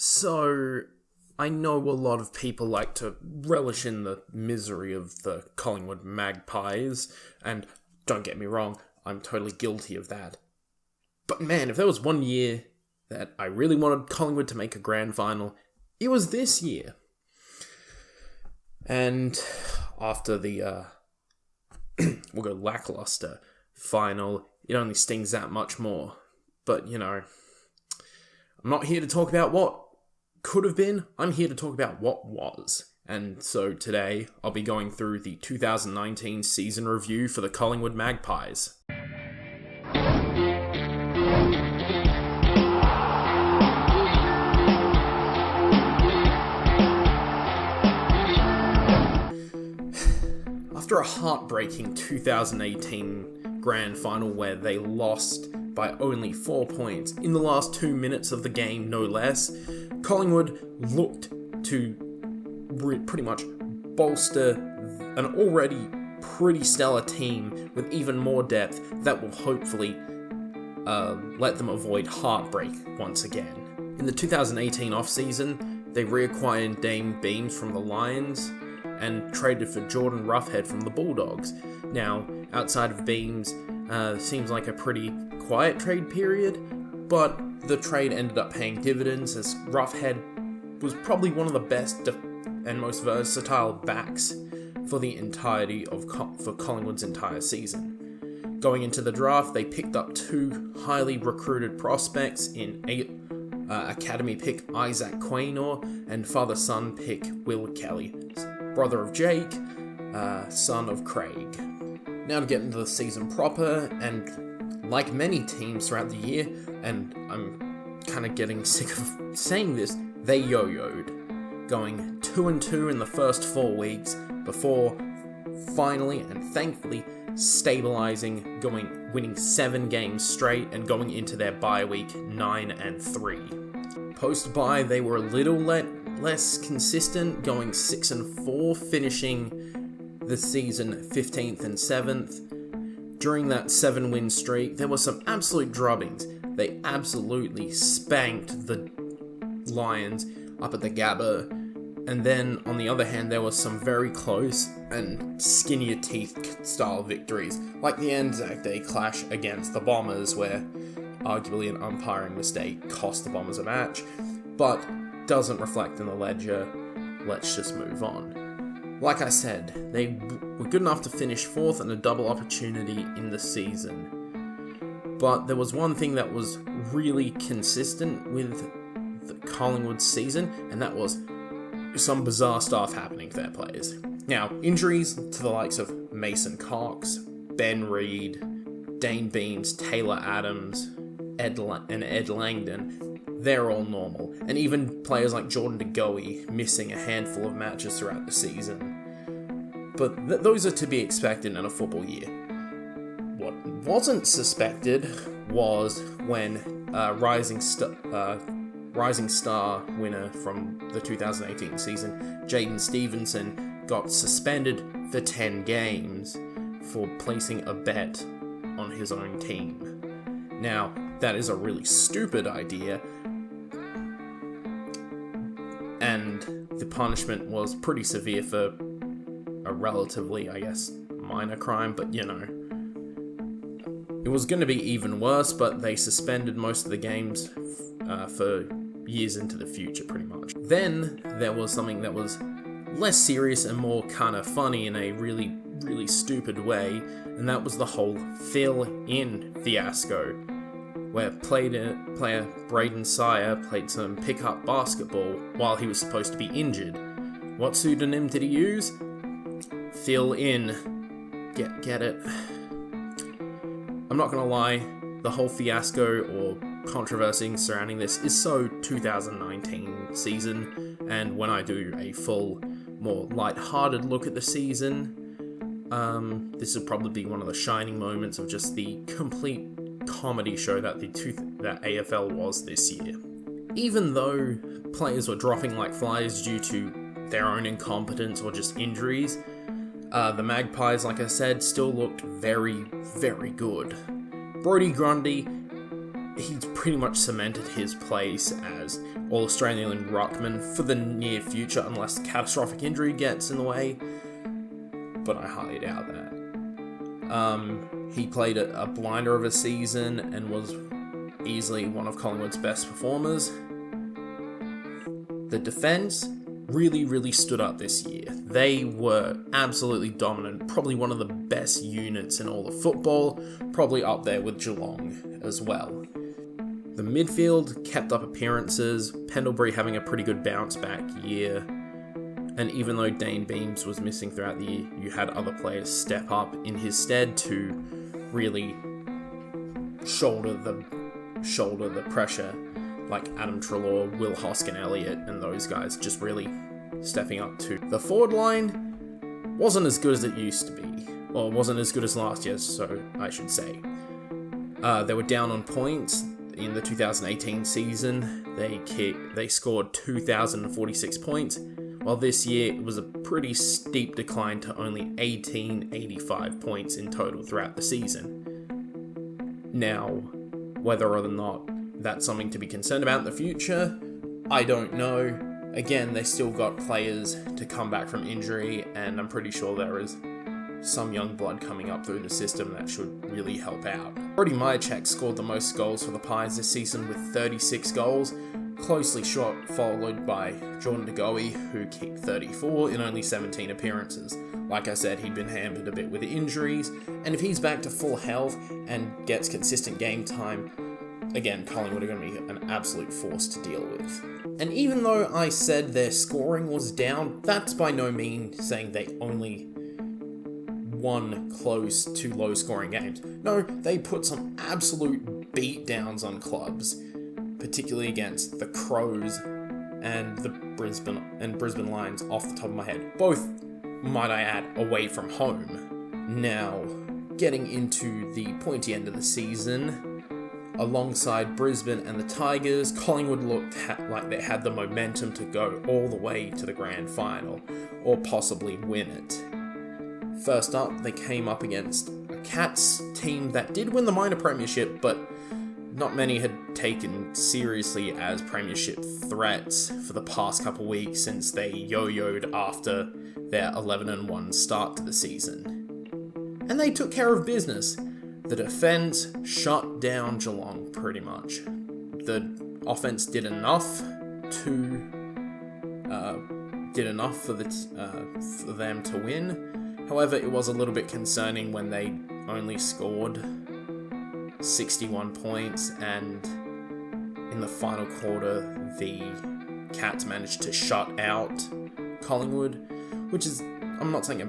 So, I know a lot of people like to relish in the misery of the Collingwood Magpies, and don't get me wrong, I'm totally guilty of that. But man, if there was one year that I really wanted Collingwood to make a grand final, it was this year. And after the, we'll go lackluster final, it only stings that much more. But, you know, I'm not here to talk about what could have been, I'm here to talk about what was. And so today, I'll be going through the 2019 season review for the Collingwood Magpies. After a heartbreaking 2018 grand final where they lost by only 4 points in the last 2 minutes of the game, no less, Collingwood looked to pretty much bolster an already pretty stellar team with even more depth that will hopefully let them avoid heartbreak once again. In the 2018 off-season, they reacquired Dane Beams from the Lions and traded for Jordan Roughhead from the Bulldogs. Now, outside of Beams, seems like a pretty quiet trade period, but the trade ended up paying dividends as Roughhead was probably one of the best and most versatile backs for the entirety of for Collingwood's entire season. Going into the draft, they picked up 2 highly recruited prospects in academy pick Isaac Quaynor and father-son pick Will Kelly, brother of Jake, son of Craig. Now to get into the season proper, and like many teams throughout the year, and I'm kind of getting sick of saying this, they yo-yoed, going 2-2 in the first 4 weeks before finally and thankfully stabilizing, winning 7 games straight and going into their bye week 9-3. Post-bye, they were a little less consistent, going 6-4, finishing the season 15th and 7th. During that 7-win streak, there were some absolute drubbings. They absolutely spanked the Lions up at the Gabba. And then, on the other hand, there was some very close and skinnier teeth style victories, like the Anzac Day clash against the Bombers, where arguably an umpiring mistake cost the Bombers a match, but doesn't reflect in the ledger. Let's just move on. Like I said, they were good enough to finish 4th and a double opportunity in the season. But there was one thing that was really consistent with the Collingwood season, and that was some bizarre stuff happening to their players. Now, injuries to the likes of Mason Cox, Ben Reid, Dane Beams, Taylor Adams, Ed Langdon, they're all normal. And even players like Jordan DeGoey missing a handful of matches throughout the season. But those are to be expected in a football year. What wasn't suspected was when Rising Star winner from the 2018 season, Jaden Stevenson, got suspended for 10 games for placing a bet on his own team. Now, that is a really stupid idea, and the punishment was pretty severe for a relatively, I guess, minor crime, but you know. It was going to be even worse, but they suspended most of the games for years into the future, pretty much. Then there was something that was less serious and more kind of funny in a really, really stupid way, and that was the whole fill-in fiasco, where player Braden Sire played some pickup basketball while he was supposed to be injured. What pseudonym did he use? Fill in. Get it? I'm not gonna lie, the whole fiasco or controversy surrounding this is so 2019 season, and when I do a full, more light-hearted look at the season, this would probably be one of the shining moments of just the complete comedy show that that AFL was this year. Even though players were dropping like flies due to their own incompetence or just injuries, the Magpies, like I said, still looked very, very good. Brodie Grundy he's pretty much cemented his place as All-Australian ruckman for the near future, unless catastrophic injury gets in the way, but I highly doubt that. He played a blinder of a season and was easily one of Collingwood's best performers. The defence really stood up this year. They were absolutely dominant, probably one of the best units in all of football, probably up there with Geelong as well. The midfield kept up appearances, Pendlebury having a pretty good bounce back year, and even though Dane Beams was missing throughout the year, you had other players step up in his stead to really shoulder the pressure, like Adam Treloar, Will Hoskin-Elliott, and those guys just really stepping up to. The forward line wasn't as good as it used to be, or wasn't as good as last year, so I should say. They were down on points. In the 2018 season, they scored 2,046 points, while this year it was a pretty steep decline to only 1,885 points in total throughout the season. Now, whether or not that's something to be concerned about in the future, I don't know. Again, they still got players to come back from injury, and I'm pretty sure there is some young blood coming up through the system that should really help out. Brody Myercheck scored the most goals for the Pies this season with 36 goals, closely followed by Jordan De Goey, who kicked 34 in only 17 appearances. Like I said, he'd been hampered a bit with injuries, and if he's back to full health and gets consistent game time, again, Collingwood are going to be an absolute force to deal with. And even though I said their scoring was down, that's by no means saying they only won close to low-scoring games. No, they put some absolute beatdowns on clubs, particularly against the Crows and the Brisbane Lions off the top of my head. Both, might I add, away from home. Now, getting into the pointy end of the season, alongside Brisbane and the Tigers, Collingwood looked like they had the momentum to go all the way to the grand final, or possibly win it. First up, they came up against a Cats team that did win the minor premiership, but not many had taken seriously as premiership threats for the past couple weeks since they yo-yoed after their 11-1 start to the season. And they took care of business. The defence shut down Geelong pretty much. The offense did enough for them to win. However, it was a little bit concerning when they only scored 61 points, and in the final quarter, the Cats managed to shut out Collingwood, which is, I'm not saying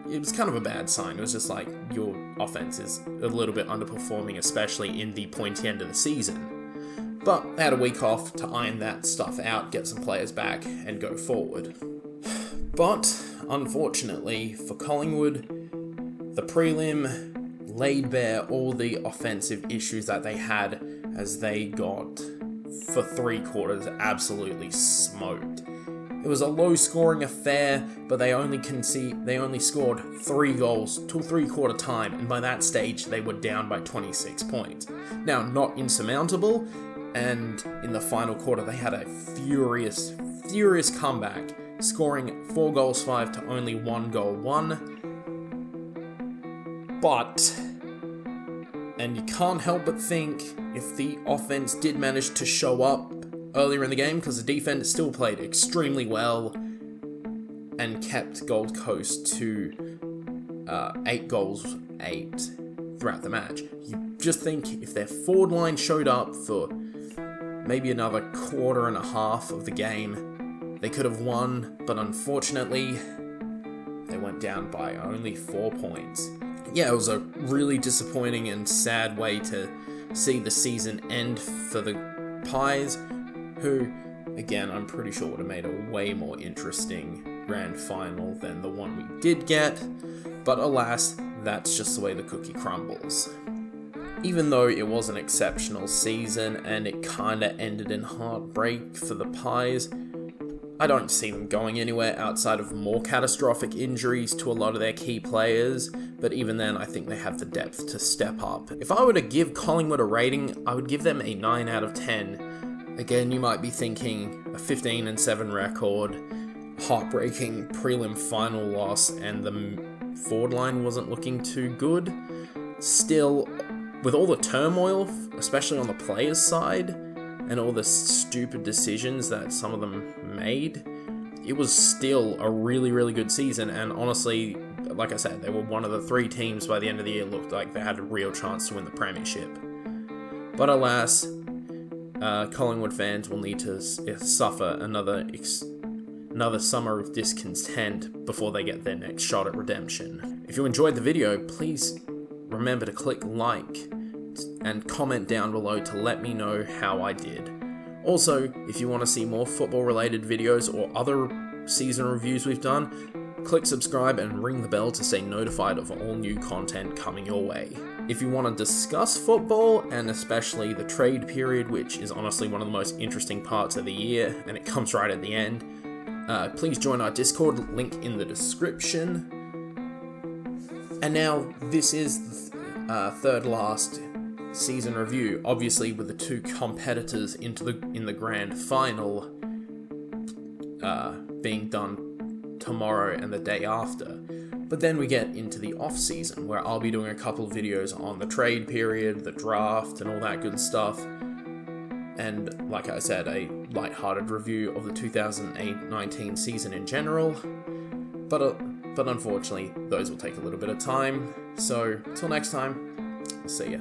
it was kind of a bad sign. It was just like, your offense is a little bit underperforming, especially in the pointy end of the season. But they had a week off to iron that stuff out, get some players back, and go forward. But, unfortunately, for Collingwood, the prelim laid bare all the offensive issues that they had as they got, for 3 quarters, absolutely smoked. It was a low-scoring affair, but they only scored 3 goals till 3-quarter time, and by that stage, they were down by 26 points. Now, not insurmountable, and in the final quarter, they had a furious comeback, scoring 4 goals 5 to only 1 goal 1. But, and you can't help but think, if the offense did manage to show up earlier in the game, because the defense still played extremely well and kept Gold Coast to 8 goals 8 throughout the match. You just think if their forward line showed up for maybe another quarter and a half of the game, they could have won, but unfortunately, they went down by only 4 points. Yeah, it was a really disappointing and sad way to see the season end for the Pies, who, again, I'm pretty sure would have made a way more interesting grand final than the one we did get, but alas, that's just the way the cookie crumbles. Even though it was an exceptional season and it kinda ended in heartbreak for the Pies, I don't see them going anywhere outside of more catastrophic injuries to a lot of their key players, but even then I think they have the depth to step up. If I were to give Collingwood a rating, I would give them a 9 out of 10. Again, you might be thinking a 15-7 record, heartbreaking prelim final loss, and the forward line wasn't looking too good. Still, with all the turmoil, especially on the players' side, and all the stupid decisions that some of them made, it was still a really, really good season. And honestly, like I said, they were one of the 3 teams by the end of the year looked like they had a real chance to win the premiership. But alas, Collingwood fans will need to suffer another summer of discontent before they get their next shot at redemption. If you enjoyed the video, please remember to click like and comment down below to let me know how I did. Also, if you want to see more football related videos or other season reviews we've done, click subscribe and ring the bell to stay notified of all new content coming your way. If you want to discuss football, and especially the trade period, which is honestly one of the most interesting parts of the year, and it comes right at the end, please join our Discord, link in the description. And now, this is the third last season review, obviously with the 2 competitors in the grand final being done tomorrow and the day after. But then we get into the off season, where I'll be doing a couple of videos on the trade period, the draft, and all that good stuff. And like I said, a lighthearted review of the 2018-19 season in general. But unfortunately, those will take a little bit of time. So, till next time, see ya.